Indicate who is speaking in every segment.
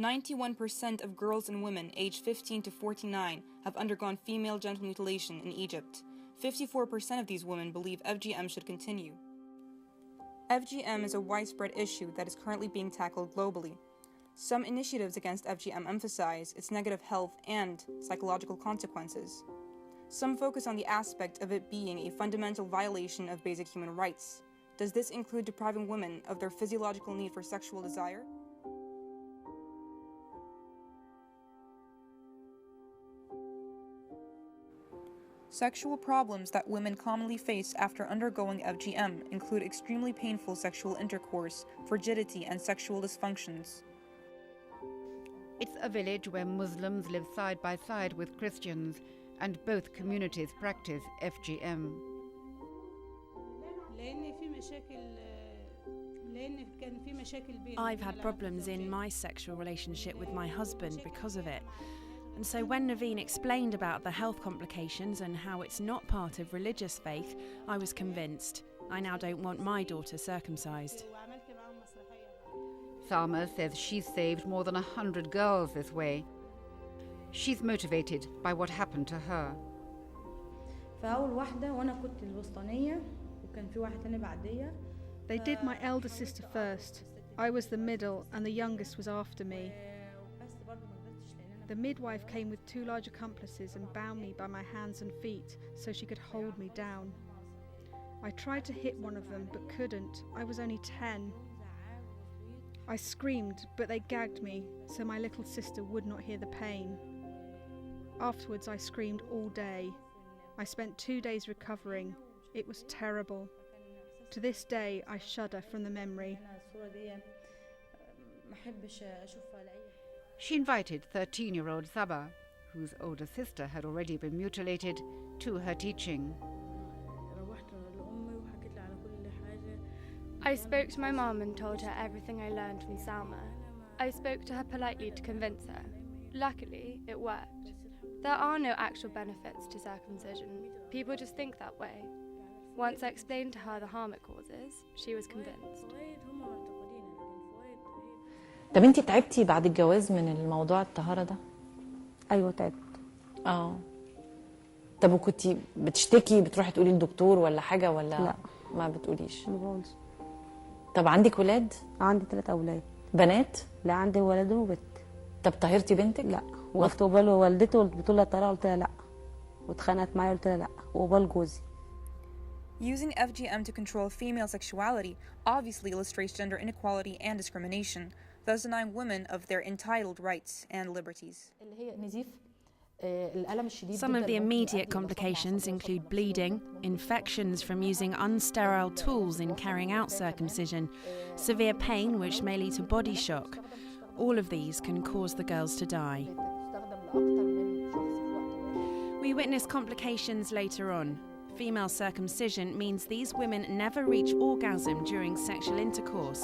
Speaker 1: 91% of girls and women aged 15 to 49 have undergone female genital mutilation in Egypt. 54% of these women believe FGM should continue. FGM is a widespread issue that is currently being tackled globally. Some initiatives against FGM emphasize its negative health and psychological consequences. Some focus on the aspect of it being a fundamental violation of basic human rights. Does this include depriving women of their physiological need for sexual desire? Sexual problems that women commonly face after undergoing FGM include extremely painful sexual intercourse, frigidity, and sexual dysfunctions.
Speaker 2: It's a village where Muslims live side by side with Christians, and both communities practice FGM.
Speaker 3: I've had problems in my sexual relationship with my husband because of it. And so when Naveen explained about the health complications and how it's not part of religious faith, I was convinced. I now don't want my daughter circumcised.
Speaker 2: Salma says she's saved more than 100 girls this way. She's motivated by what happened to her.
Speaker 4: They did my elder sister first. I was the middle and the youngest was after me. The midwife came with 2 large accomplices and bound me by my hands and feet so she could hold me down. I tried to hit one of them but couldn't. I was only 10. I screamed, but they gagged me so my little sister would not hear the pain. Afterwards, I screamed all day. I spent 2 days recovering. It was terrible. To this day, I shudder from the memory.
Speaker 2: She invited 13-year-old Saba, whose older sister had already been mutilated, to her teaching.
Speaker 5: I spoke to my mum and told her everything I learned from Salma. I spoke to her politely to convince her. Luckily, it worked. There are no actual benefits to circumcision. People just think that way. Once I explained to her the harm it causes, she was convinced.
Speaker 6: طب انتي تعبتي بعد الجواز من الموضوع الطهارة ده؟
Speaker 7: ايوه تعبت.
Speaker 6: طب وكنتي بتشتكي بتروحي تقولي للدكتور ولا حاجة ولا؟
Speaker 7: لا
Speaker 6: ما بتقوليش.
Speaker 7: ما بقولش.
Speaker 6: طب عندك ولاد؟
Speaker 7: عندي 3 اولاد.
Speaker 6: بنات؟
Speaker 7: لا عندي ولد وبنت.
Speaker 6: طب طهرتي بنتك؟
Speaker 7: لا. وقفت قبال والدته بتقول لها طهرها قلت لها لا. واتخانقت معايا قلت لها لا وقبال جوزي.
Speaker 1: Using FGM to control female sexuality obviously illustrates gender inequality and discrimination, thus denying women of their entitled rights and liberties.
Speaker 3: Some of the immediate complications include bleeding, infections from using unsterile tools in carrying out circumcision, severe pain which may lead to body shock. All of these can cause the girls to die. We witness complications later on. Female circumcision means these women never reach orgasm during sexual intercourse.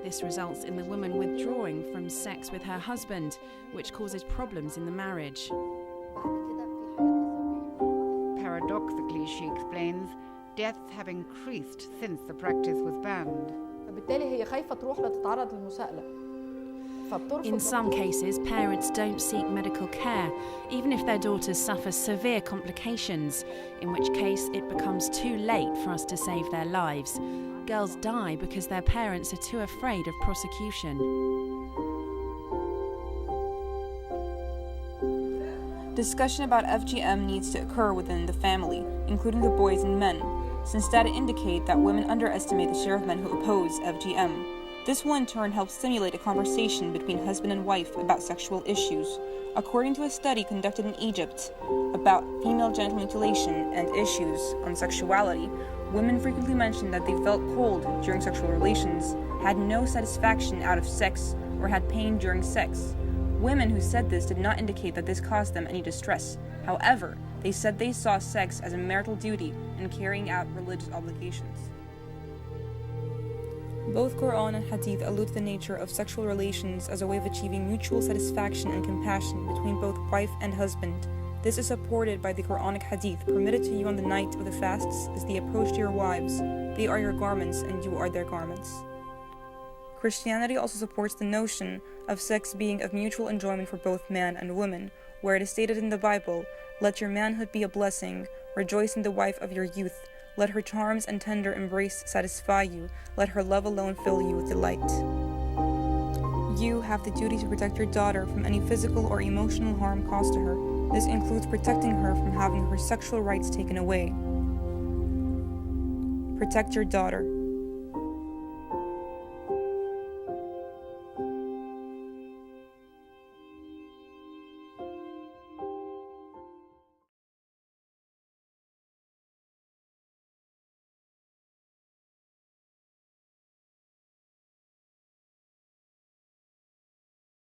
Speaker 3: This results in the woman withdrawing from sex with her husband, which causes problems in the marriage.
Speaker 2: Paradoxically, she explains, deaths have increased since the practice was banned.
Speaker 3: In some cases, parents don't seek medical care, even if their daughters suffer severe complications, in which case it becomes too late for us to save their lives. Girls die because their parents are too afraid of prosecution.
Speaker 1: Discussion about FGM needs to occur within the family, including the boys and men, since data indicate that women underestimate the share of men who oppose FGM. This will in turn help stimulate a conversation between husband and wife about sexual issues. According to a study conducted in Egypt about female genital mutilation and issues on sexuality, women frequently mentioned that they felt cold during sexual relations, had no satisfaction out of sex, or had pain during sex. Women who said this did not indicate that this caused them any distress. However, they said they saw sex as a marital duty and carrying out religious obligations. Both Quran and Hadith allude to the nature of sexual relations as a way of achieving mutual satisfaction and compassion between both wife and husband. This is supported by the Quranic Hadith, permitted to you on the night of the fasts is the approach to your wives. They are your garments and you are their garments. Christianity also supports the notion of sex being of mutual enjoyment for both man and woman, where it is stated in the Bible, "Let your manhood be a blessing, rejoice in the wife of your youth, let her charms and tender embrace satisfy you, let her love alone fill you with delight." You have the duty to protect your daughter from any physical or emotional harm caused to her. This includes protecting her from having her sexual rights taken away. Protect your daughter.